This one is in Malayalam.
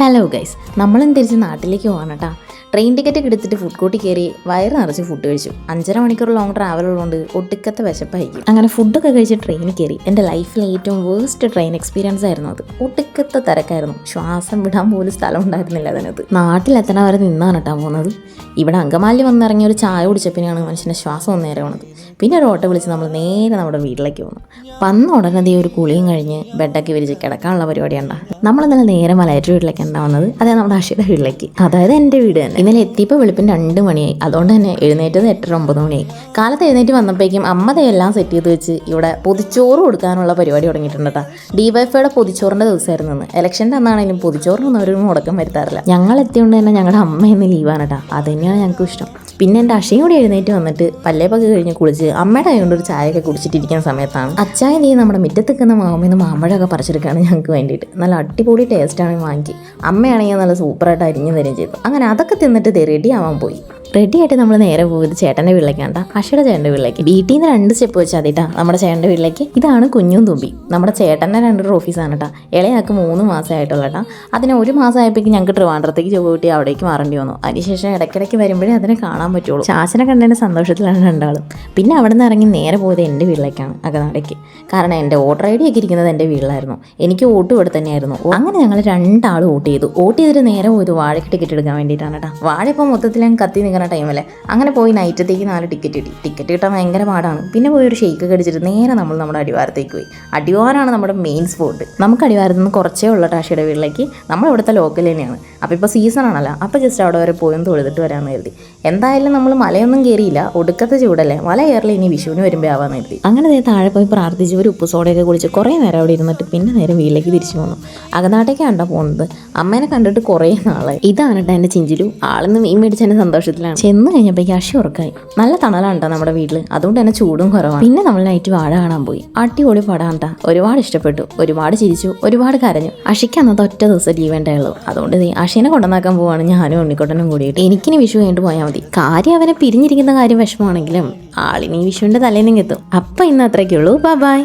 ഹലോ ഗൈസ്, നമ്മളും തിരിച്ച് നാട്ടിലേക്ക് പോകാൻ കേട്ടോ. ട്രെയിൻ ടിക്കറ്റ് എടുത്തിട്ട് ഫുഡ് കോർട്ടിൽ കയറി വയറ് നിറച്ച് ഫുഡ് കഴിച്ചു. 5.5 മണിക്കൂർ ലോങ് ട്രാവൽ ഉള്ളതുകൊണ്ട് ഒടുക്കത്തെ വിശപ്പായിരിക്കും. അങ്ങനെ ഫുഡൊക്കെ കഴിച്ച് ട്രെയിനിൽ കയറി. എൻ്റെ ലൈഫിലെ ഏറ്റവും വേസ്റ്റ് ട്രെയിൻ എക്സ്പീരിയൻസ് ആയിരുന്നു അത്. ഒടുക്കത്തെ തിരക്കായിരുന്നു. ശ്വാസം വിടാൻ പോലും സ്ഥലം ഉണ്ടായിരുന്നില്ല അതിനകത്ത്. നാട്ടിലെത്തണ വരെ നിന്നാണ് കേട്ടോ പോകുന്നത്. ഇവിടെ അങ്കമാലി വന്നിറങ്ങി ഒരു ചായ കുടിച്ചപ്പിനെയാണ് മനുഷ്യൻ്റെ ശ്വാസം ഒന്ന് നേരെ വന്നത്. പിന്നെ ഒരു ഓട്ടോ വിളിച്ച് നമ്മൾ നേരെ നമ്മുടെ വീട്ടിലേക്ക് പോകുന്നു. വന്ന ഉടനെ ഒരു കുളിയും കഴിഞ്ഞ് ബെഡൊക്കെ വിരിച്ച് കിടക്കാനുള്ള പരിപാടിയാണ്. നമ്മളെന്നാലും നേരെ മലയാറ്റൂർ വീട്ടിലേക്ക് ഉണ്ടാവുന്നത്. അതായത് നമ്മുടെ അശ്വയുടെ വീട്ടിലേക്ക്, അതായത് എൻ്റെ വീട് തന്നെ. ഇന്നലെ എത്തിയപ്പോൾ വെളുപ്പിന് 2 മണിയായി. അതുകൊണ്ട് തന്നെ എഴുന്നേറ്റത് 8-9 മണിയായി. കാലത്ത് എഴുന്നേറ്റ് വന്നപ്പോഴേക്കും അമ്മതെല്ലാം സെറ്റ് ചെയ്ത് വെച്ച് ഇവിടെ പൊതിച്ചോറ് കൊടുക്കാനുള്ള പരിപാടി തുടങ്ങിയിട്ടുണ്ട് കേട്ടോ. DYFIയുടെ പൊതിച്ചോറിൻ്റെ ദിവസമായിരുന്നു ഇന്ന്. ഇലക്ഷൻ്റെ അന്നാണെങ്കിലും പൊതിച്ചോറിനൊന്നും അവർ മുടക്കം വരുത്താറില്ല. ഞങ്ങൾ എത്തിയോണ്ട് തന്നെ ഞങ്ങളുടെ അമ്മ ഇന്ന് ലീവാണ് കേട്ടോ. അത് തന്നെയാണ് ഞങ്ങൾക്ക് ഇഷ്ടം. പിന്നെ എൻ്റെ അക്ഷയും കൂടി എഴുന്നേറ്റ് വന്നിട്ട് പല്ലേപ്പൊക്കെ കഴിഞ്ഞ് കുളിച്ച് അമ്മയുടെ കൈകൊണ്ട് ഒരു ചായയൊക്കെ കുടിച്ചിട്ടിരിക്കുന്ന സമയത്താണ് അച്ചായ നീ നമ്മുടെ മുറ്റത്തേക്കുന്ന മാമന്ന് മാമ്പഴമൊക്കെ പറിച്ചെടുക്കുകയാണ് ഞങ്ങൾക്ക് വേണ്ടിയിട്ട്. നല്ല അടിപൊളി ടേസ്റ്റാണ് വാങ്ങി. അമ്മയാണെങ്കിൽ നല്ല സൂപ്പറായിട്ട് അരിഞ്ഞു തരുകയും ചെയ്തു. അങ്ങനെ അതൊക്കെ തിന്നിട്ട് റെഡി ആവാൻ പോയി. റെഡിയായിട്ട് നമ്മൾ നേരെ പോയത് ചേട്ടൻ്റെ വീട്ടിലേക്കാണ്ട, അക്ഷയുടെ ചേട്ടൻ്റെ വീട്ടിലേക്ക്. വീട്ടിൽ നിന്ന് 2 സ്റ്റെപ്പ് വെച്ചാൽ മതിട്ടാ നമ്മുടെ ചേട്ടൻ്റെ വീട്ടിലേക്ക്. ഇതാണ് കുഞ്ഞും തുമ്പി. നമ്മുടെ ചേട്ടൻ്റെ 2 ഓഫീസാണ് കേട്ടോ. ഇളയാൾക്ക് 3 മാസമായിട്ടുള്ള കേട്ടോ. അതിന് 1 മാസമായപ്പോഴേക്കും ഞങ്ങൾക്ക് ട്രിവാൻഡ്രത്തേക്ക് ജോബ് കിട്ടി അവിടേക്ക് മാറേണ്ടി വന്നു. അതിനുശേഷം ഇടയ്ക്കിടയ്ക്ക് വരുമ്പോഴേ അതിനെ കാണാൻ പറ്റുള്ളൂ. ചാച്ചനെ കണ്ടതിൻ്റെ സന്തോഷത്തിലാണ് 2 പിന്നെ അവിടെ നിന്ന് ഇറങ്ങി നേരെ പോയത് എൻ്റെ വീട്ടിലേക്കാണ്, അകനാടേക്ക്. കാരണം എൻ്റെ വോട്ടർ ID ഒക്കെ ഇരിക്കുന്നത് എൻ്റെ വീട്ടിലായിരുന്നു. എനിക്ക് വോട്ടും ഇവിടെ തന്നെയായിരുന്നു. അങ്ങനെ ഞങ്ങൾ 2 വോട്ട് ചെയ്തു. വോട്ട് ചെയ്തിട്ട് നേരെ പോയത് വാഴയ്ക്ക് ടിക്കറ്റ് എടുക്കാൻ വേണ്ടിയിട്ടാണ് കേട്ടോ. വാഴ ഇപ്പോൾ മൊത്തത്തിൽ ഞാൻ കത്തി നിൽക്കുന്ന ടൈമല്ലേ. അങ്ങനെ പോയി നൈറ്റത്തേക്ക് 4 ടിക്കറ്റ് കിട്ടി. ടിക്കറ്റ് കിട്ടാൻ ഭയങ്കര പാടാണ്. പിന്നെ പോയി ഒരു ഷെയ്ക്ക് കടിച്ചിട്ട് നേരെ നമ്മൾ നമ്മുടെ അടിവാരത്തേക്ക് പോയി. അടിവാരമാണ് നമ്മുടെ മെയിൻ സ്പോട്ട്. നമുക്ക് അടിവാരത്ത് നിന്ന് കുറച്ചേ ഉള്ള ടാഷിയുടെ വീട്ടിലേക്ക്. നമ്മളിവിടുത്തെ ലോക്കൽ തന്നെയാണ്. അപ്പോൾ ഇപ്പോൾ സീസൺ ആണല്ലോ. അപ്പോൾ ജസ്റ്റ് അവിടെ വരെ പോയി തൊഴുതിട്ട് വരാമെന്ന് കരുതി. എന്തായാലും നമ്മൾ മലയൊന്നും കയറിയില്ല. ഒടുക്കത്തെ ചൂടല്ലേ, മല കയറില്ല. ഇനി വിഷുവിന് വരുമ്പോൾ ആവാമെന്ന് കരുതി. അങ്ങനെ താഴെ പോയി പ്രാർത്ഥിച്ച് ഒരു ഉപ്പ് സോഡയൊക്കെ കുളിച്ച് കുറേ നേരം അവിടെ ഇരുന്നിട്ട് പിന്നെ നേരെ വീട്ടിലേക്ക് തിരിച്ചു പോന്നു. അകനാട്ടേക്കാണ് പോകുന്നത്. അമ്മേനെ കണ്ടിട്ട് കുറേ നാളായി. ഇതാണ് കേട്ടോ എൻ്റെ ചിഞ്ചിലു. ആളെന്ന് മീൻ മേടിച്ചതിൻ്റെ സന്തോഷത്തിലാണ്. ചെന്ന് കഴിഞ്ഞപ്പോഴേക്കും അക്ഷി ഉറക്കായി. നല്ല തണലാണ് കേട്ടോ നമ്മുടെ വീട്ടിൽ. അതുകൊണ്ട് തന്നെ ചൂടും കുറവാണ്. പിന്നെ നമ്മൾ നൈറ്റ് വാഴ കാണാൻ പോയി. അടിപൊളി പടം കേട്ടോ. ഒരുപാട് ഇഷ്ടപ്പെട്ടു, ഒരുപാട് ചിരിച്ചു, ഒരുപാട് കരഞ്ഞു. അഷിക്ക് അന്നത്തെ ഒറ്റ ദിവസം ലീവ് ഉണ്ടായുള്ളൂ. അതുകൊണ്ട് അഷിനെ കൊണ്ടുവന്നാക്കാൻ പോവാണ് ഞാനും ഉണ്ണിക്കോട്ടനും കൂടിയിട്ട്. എനിക്കിനി വിഷു കഴിഞ്ഞിട്ട് പോയാൽ മതി. കാര്യം അവനെ പിരിഞ്ഞിരിക്കുന്ന കാര്യം വിഷമമാണെങ്കിലും ആളിനി വിഷുവിൻ്റെ തലേന്നെങ്കിൽ എത്തും. അപ്പം ഇന്ന് അത്രയ്ക്കുള്ളൂ. ബൈ.